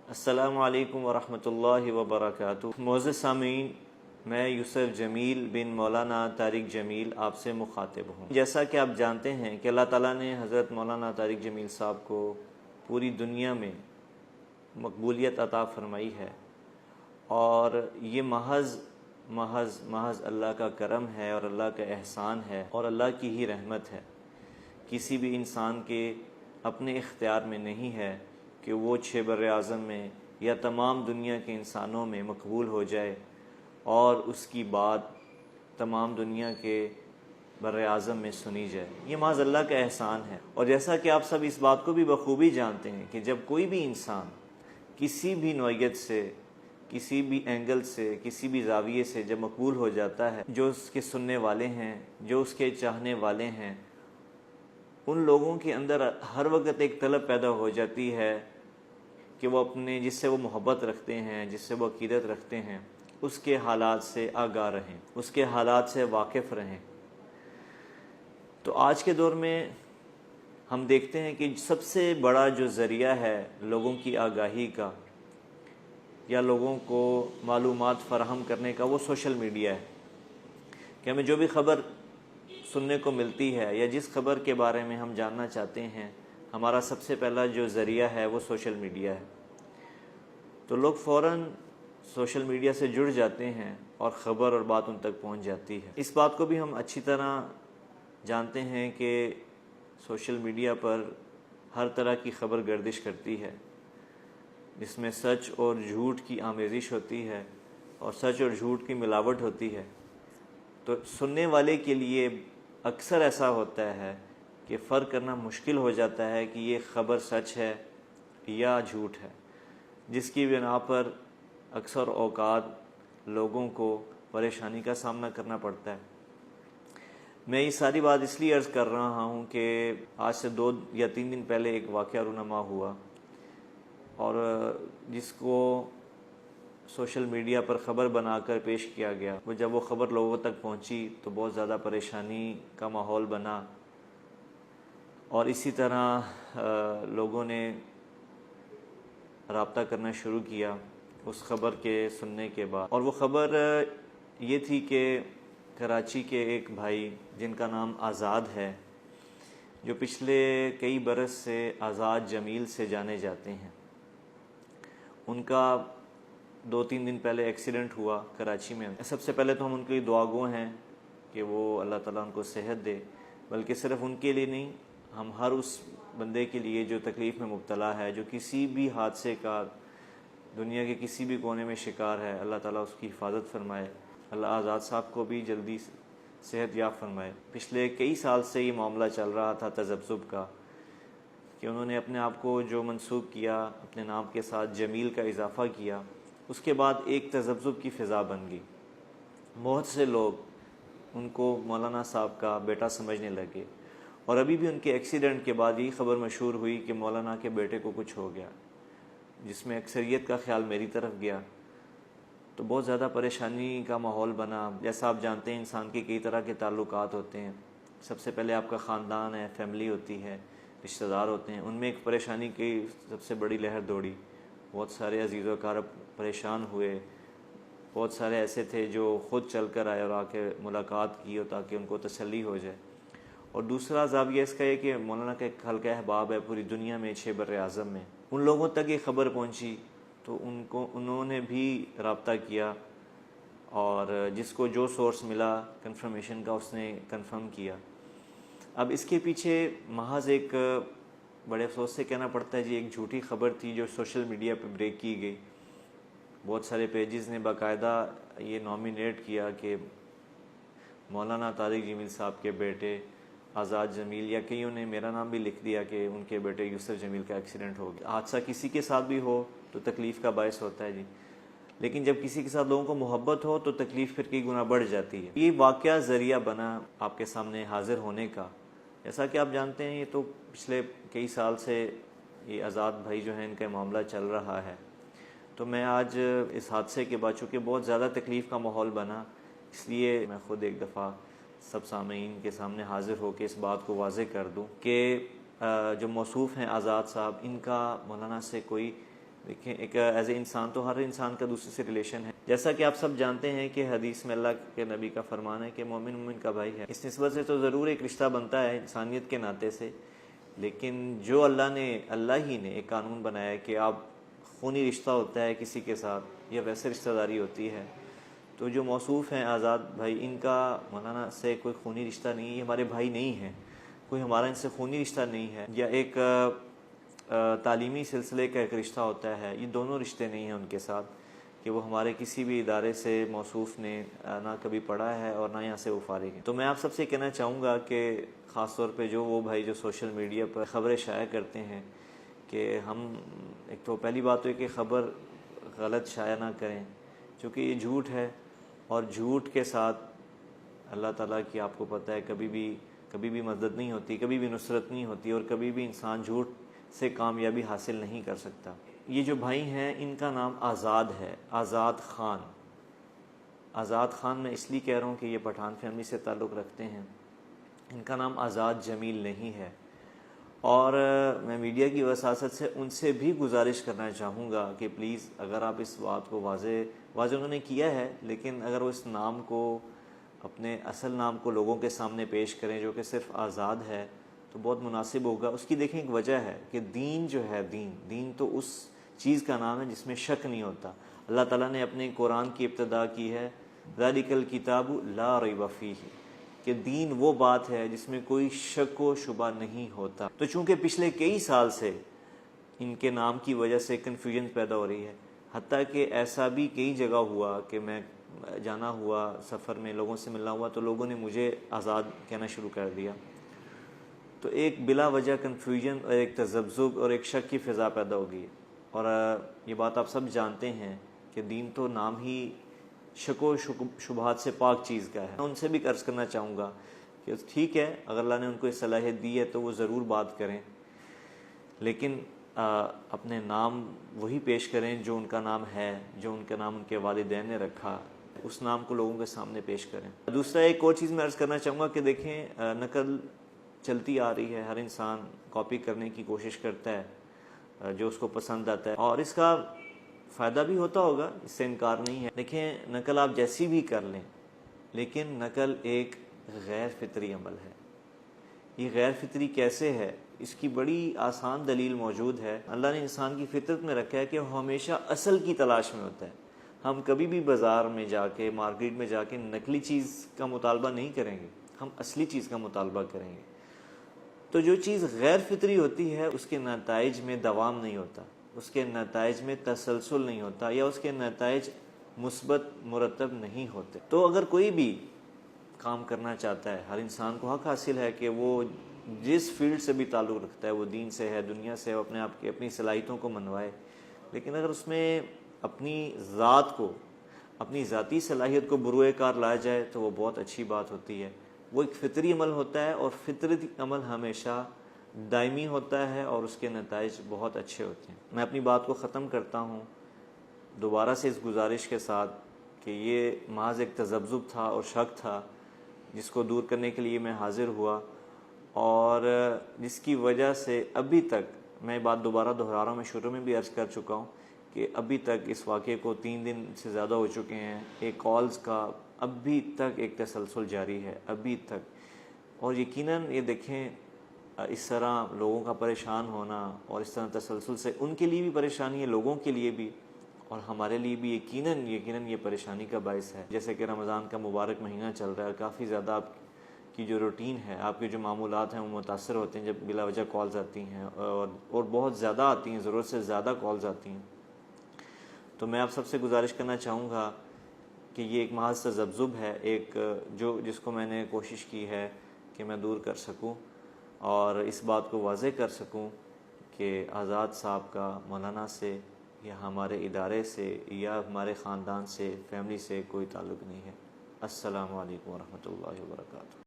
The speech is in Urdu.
السلام علیکم ورحمۃ اللہ وبرکاتہ۔ معزز سامعین، میں یوسف جمیل بن مولانا طارق جمیل آپ سے مخاطب ہوں۔ جیسا کہ آپ جانتے ہیں کہ اللہ تعالیٰ نے حضرت مولانا طارق جمیل صاحب کو پوری دنیا میں مقبولیت عطا فرمائی ہے، اور یہ محض اللہ کا کرم ہے اور اللہ کا احسان ہے اور اللہ کی ہی رحمت ہے۔ کسی بھی انسان کے اپنے اختیار میں نہیں ہے کہ وہ 6 براعظم میں یا تمام دنیا کے انسانوں میں مقبول ہو جائے اور اس کی بات تمام دنیا کے براعظم میں سنی جائے۔ یہ محض اللہ کا احسان ہے۔ اور جیسا کہ آپ سب اس بات کو بھی بخوبی جانتے ہیں کہ جب کوئی بھی انسان کسی بھی نوعیت سے، کسی بھی اینگل سے، کسی بھی زاویے سے جب مقبول ہو جاتا ہے، جو اس کے سننے والے ہیں، جو اس کے چاہنے والے ہیں، ان لوگوں کے اندر ہر وقت ایک طلب پیدا ہو جاتی ہے کہ وہ اپنے جس سے وہ محبت رکھتے ہیں، جس سے وہ عقیدت رکھتے ہیں، اس کے حالات سے آگاہ رہیں، اس کے حالات سے واقف رہیں۔ تو آج کے دور میں ہم دیکھتے ہیں کہ سب سے بڑا جو ذریعہ ہے لوگوں کی آگاہی کا یا لوگوں کو معلومات فراہم کرنے کا، وہ سوشل میڈیا ہے۔ کہ ہمیں جو بھی خبر سننے کو ملتی ہے یا جس خبر کے بارے میں ہم جاننا چاہتے ہیں، ہمارا سب سے پہلا جو ذریعہ ہے وہ سوشل میڈیا ہے۔ تو لوگ فوراً سوشل میڈیا سے جڑ جاتے ہیں اور خبر اور بات ان تک پہنچ جاتی ہے۔ اس بات کو بھی ہم اچھی طرح جانتے ہیں کہ سوشل میڈیا پر ہر طرح کی خبر گردش کرتی ہے، جس میں سچ اور جھوٹ کی آمیزش ہوتی ہے اور سچ اور جھوٹ کی ملاوٹ ہوتی ہے۔ تو سننے والے کے لیے اکثر ایسا ہوتا ہے کہ فرق کرنا مشکل ہو جاتا ہے کہ یہ خبر سچ ہے یا جھوٹ ہے، جس کی بنا پر اکثر اوقات لوگوں کو پریشانی کا سامنا کرنا پڑتا ہے۔ میں یہ ساری بات اس لیے عرض کر رہا ہوں کہ آج سے 2 یا 3 دن پہلے ایک واقعہ رونما ہوا، اور جس کو سوشل میڈیا پر خبر بنا کر پیش کیا گیا۔ جب وہ خبر لوگوں تک پہنچی تو بہت زیادہ پریشانی کا ماحول بنا، اور اسی طرح لوگوں نے رابطہ کرنا شروع کیا اس خبر کے سننے کے بعد۔ اور وہ خبر یہ تھی کہ کراچی کے ایک بھائی جن کا نام آزاد ہے، جو پچھلے کئی برس سے آزاد جمیل سے جانے جاتے ہیں، ان کا 2-3 دن پہلے ایکسیڈنٹ ہوا کراچی میں۔ سب سے پہلے تو ہم ان کے لیے دعا گو ہیں کہ وہ اللہ تعالیٰ ان کو صحت دے، بلکہ صرف ان کے لیے نہیں، ہم ہر اس بندے کے لیے جو تکلیف میں مبتلا ہے، جو کسی بھی حادثے کا دنیا کے کسی بھی کونے میں شکار ہے، اللہ تعالیٰ اس کی حفاظت فرمائے، اللہ آزاد صاحب کو بھی جلدی صحت یاب فرمائے۔ پچھلے کئی سال سے یہ معاملہ چل رہا تھا تذبذب کا، کہ انہوں نے اپنے آپ کو جو منسوب کیا، اپنے نام کے ساتھ جمیل کا اضافہ کیا، اس کے بعد ایک تذبذب کی فضا بن گئی۔ بہت سے لوگ ان کو مولانا صاحب کا بیٹا سمجھنے لگے، اور ابھی بھی ان کے ایکسیڈنٹ کے بعد یہ خبر مشہور ہوئی کہ مولانا کے بیٹے کو کچھ ہو گیا، جس میں اکثریت کا خیال میری طرف گیا۔ تو بہت زیادہ پریشانی کا ماحول بنا۔ جیسا آپ جانتے ہیں انسان کے کئی طرح کے تعلقات ہوتے ہیں، سب سے پہلے آپ کا خاندان ہے، فیملی ہوتی ہے، رشتہ دار ہوتے ہیں، ان میں ایک پریشانی کی سب سے بڑی لہر دوڑی۔ بہت سارے عزیز و اقارب پریشان ہوئے، بہت سارے ایسے تھے جو خود چل کر آئے اور آ کے ملاقات کی تاکہ ان کو تسلی ہو جائے۔ اور دوسرا زاویہ اس کا یہ کہ مولانا کا ایک حلقہ احباب ہے پوری دنیا میں، 6 براعظم میں، ان لوگوں تک یہ خبر پہنچی تو انہوں نے بھی رابطہ کیا، اور جس کو جو سورس ملا کنفرمیشن کا اس نے کنفرم کیا۔ اب اس کے پیچھے محض ایک بڑے افسوس سے کہنا پڑتا ہے جی، ایک جھوٹی خبر تھی جو سوشل میڈیا پہ بریک کی گئی۔ بہت سارے پیجز نے باقاعدہ یہ نامینیٹ کیا کہ مولانا طارق جمیل صاحب کے بیٹے آزاد جمیل، یا کئیوں نے میرا نام بھی لکھ دیا کہ ان کے بیٹے یوسف جمیل کا ایکسیڈنٹ ہو گیا۔ حادثہ کسی کے ساتھ بھی ہو تو تکلیف کا باعث ہوتا ہے جی، لیکن جب کسی کے ساتھ لوگوں کو محبت ہو تو تکلیف پھر کئی گنا بڑھ جاتی ہے۔ یہ واقعہ ذریعہ بنا آپ کے سامنے حاضر ہونے کا۔ جیسا کہ آپ جانتے ہیں، یہ تو پچھلے کئی سال سے یہ آزاد بھائی جو ہیں ان کا معاملہ چل رہا ہے۔ تو میں آج اس حادثے کے بعد چونکہ بہت زیادہ تکلیف کا ماحول بنا، اس لیے میں خود ایک دفعہ سب سامعین کے سامنے حاضر ہو کے اس بات کو واضح کر دوں کہ جو موصوف ہیں آزاد صاحب، ان کا مولانا سے کوئی دیکھیں ایک ایز اے انسان تو ہر انسان کا دوسرے سے ریلیشن ہے، جیسا کہ آپ سب جانتے ہیں کہ حدیث میں اللہ کے نبی کا فرمان ہے کہ مومن مومن کا بھائی ہے۔ اس نسبت سے تو ضرور ایک رشتہ بنتا ہے انسانیت کے ناطے سے، لیکن جو اللہ ہی نے ایک قانون بنایا ہے کہ آپ خونی رشتہ ہوتا ہے کسی کے ساتھ یا ویسے رشتہ داری ہوتی ہے، تو جو موصوف ہیں آزاد بھائی، ان کا مولانا سے کوئی خونی رشتہ نہیں ہے، یہ ہمارے بھائی نہیں ہیں، کوئی ہمارا ان سے خونی رشتہ نہیں ہے، یا ایک تعلیمی سلسلے کا ایک رشتہ ہوتا ہے، یہ دونوں رشتے نہیں ہیں ان کے ساتھ کہ وہ ہمارے کسی بھی ادارے سے موصوف نے نہ کبھی پڑھا ہے اور نہ یہاں سے وہ فارغ ہے۔ تو میں آپ سب سے کہنا چاہوں گا کہ خاص طور پہ جو وہ بھائی جو سوشل میڈیا پر خبریں شائع کرتے ہیں کہ ہم ایک تو پہلی بات تو ہے کہ خبر غلط شائع نہ کریں، چونکہ یہ جھوٹ ہے، اور جھوٹ کے ساتھ اللہ تعالیٰ کی آپ کو پتہ ہے کبھی بھی مدد نہیں ہوتی، کبھی بھی نصرت نہیں ہوتی، اور کبھی بھی انسان جھوٹ سے کامیابی حاصل نہیں کر سکتا۔ یہ جو بھائی ہیں ان کا نام آزاد ہے، آزاد خان۔ آزاد خان میں اس لیے کہہ رہا ہوں کہ یہ پٹھان فیملی سے تعلق رکھتے ہیں، ان کا نام آزاد جمیل نہیں ہے۔ اور میں میڈیا کی وساطت سے ان سے بھی گزارش کرنا چاہوں گا کہ پلیز اگر آپ اس بات کو واضح انہوں نے کیا ہے، لیکن اگر وہ اس نام کو، اپنے اصل نام کو لوگوں کے سامنے پیش کریں جو کہ صرف آزاد ہے، تو بہت مناسب ہوگا۔ اس کی دیکھیں ایک وجہ ہے کہ دین جو ہے، دین تو اس چیز کا نام ہے جس میں شک نہیں ہوتا۔ اللہ تعالیٰ نے اپنے قرآن کی ابتدا کی ہے ذَلِكَ الْكِتَابُ لَا رَيْبَ فِيهِ، کہ دین وہ بات ہے جس میں کوئی شک و شبہ نہیں ہوتا۔ تو چونکہ پچھلے کئی سال سے ان کے نام کی وجہ سے کنفیوژن پیدا ہو رہی ہے، حتیٰ کہ ایسا بھی کئی جگہ ہوا کہ میں جانا ہوا سفر میں، لوگوں سے ملنا ہوا تو لوگوں نے مجھے آزاد کہنا شروع کر دیا، تو ایک بلا وجہ کنفیوژن اور ایک تذبذب اور ایک شک کی فضا پیدا ہو گئی۔ اور یہ بات آپ سب جانتے ہیں کہ دین تو نام ہی شک و شبہات سے پاک چیز کا ہے۔ میں ان سے بھی عرض کرنا چاہوں گا کہ ٹھیک ہے، اگر اللہ نے ان کو یہ صلاحیت دی ہے تو وہ ضرور بات کریں، لیکن اپنے نام وہی پیش کریں جو ان کا نام ہے، جو ان کا نام ان کے والدین نے رکھا، اس نام کو لوگوں کے سامنے پیش کریں۔ دوسرا ایک اور چیز میں عرض کرنا چاہوں گا کہ دیکھیں نقل چلتی آ رہی ہے، ہر انسان کاپی کرنے کی کوشش کرتا ہے جو اس کو پسند آتا ہے، اور اس کا فائدہ بھی ہوتا ہوگا، اس سے انکار نہیں ہے۔ دیکھیں نقل آپ جیسی بھی کر لیں، لیکن نقل ایک غیر فطری عمل ہے۔ یہ غیر فطری کیسے ہے؟ اس کی بڑی آسان دلیل موجود ہے۔ اللہ نے انسان کی فطرت میں رکھا ہے کہ وہ ہمیشہ اصل کی تلاش میں ہوتا ہے۔ ہم کبھی بھی بازار میں جا کے، مارکیٹ میں جا کے نقلی چیز کا مطالبہ نہیں کریں گے، ہم اصلی چیز کا مطالبہ کریں گے۔ تو جو چیز غیر فطری ہوتی ہے اس کے نتائج میں دوام نہیں ہوتا، اس کے نتائج میں تسلسل نہیں ہوتا، یا اس کے نتائج مثبت مرتب نہیں ہوتے۔ تو اگر کوئی بھی کام کرنا چاہتا ہے، ہر انسان کو حق حاصل ہے کہ وہ جس فیلڈ سے بھی تعلق رکھتا ہے، وہ دین سے ہے، دنیا سے ہے، وہ اپنے آپ کی اپنی صلاحیتوں کو منوائے، لیکن اگر اس میں اپنی ذات کو، اپنی ذاتی صلاحیت کو بروئے کار لایا جائے تو وہ بہت اچھی بات ہوتی ہے۔ وہ ایک فطری عمل ہوتا ہے، اور فطری عمل ہمیشہ دائمی ہوتا ہے اور اس کے نتائج بہت اچھے ہوتے ہیں۔ میں اپنی بات کو ختم کرتا ہوں دوبارہ سے اس گزارش کے ساتھ کہ یہ محض ایک تذبذب تھا اور شک تھا، جس کو دور کرنے کے لیے میں حاضر ہوا، اور جس کی وجہ سے ابھی تک میں بات دوبارہ دہرا رہا ہوں، میں شروع میں بھی عرض کر چکا ہوں کہ ابھی تک اس واقعے کو 3 دن سے زیادہ ہو چکے ہیں، ایک کالز کا ابھی تک ایک تسلسل جاری ہے، ابھی تک۔ اور یقیناً یہ دیکھیں اس طرح لوگوں کا پریشان ہونا اور اس طرح تسلسل سے ان کے لیے بھی پریشانی ہے، لوگوں کے لیے بھی، اور ہمارے لیے بھی یقیناً یہ پریشانی کا باعث ہے۔ جیسے کہ رمضان کا مبارک مہینہ چل رہا ہے، کافی زیادہ آپ کی جو روٹین ہے، آپ کے جو معمولات ہیں، وہ متاثر ہوتے ہیں جب بلا وجہ کالز آتی ہیں، اور بہت زیادہ آتی ہیں، ضرورت سے زیادہ کالز آتی ہیں۔ تو میں آپ سب سے گزارش کرنا چاہوں گا کہ یہ ایک محض تذبذب ہے، ایک جس کو میں نے کوشش کی ہے کہ میں دور کر سکوں اور اس بات کو واضح کر سکوں کہ آزاد صاحب کا مولانا سے یا ہمارے ادارے سے یا ہمارے خاندان سے، فیملی سے کوئی تعلق نہیں ہے۔ السلام علیکم ورحمۃ اللہ وبرکاتہ۔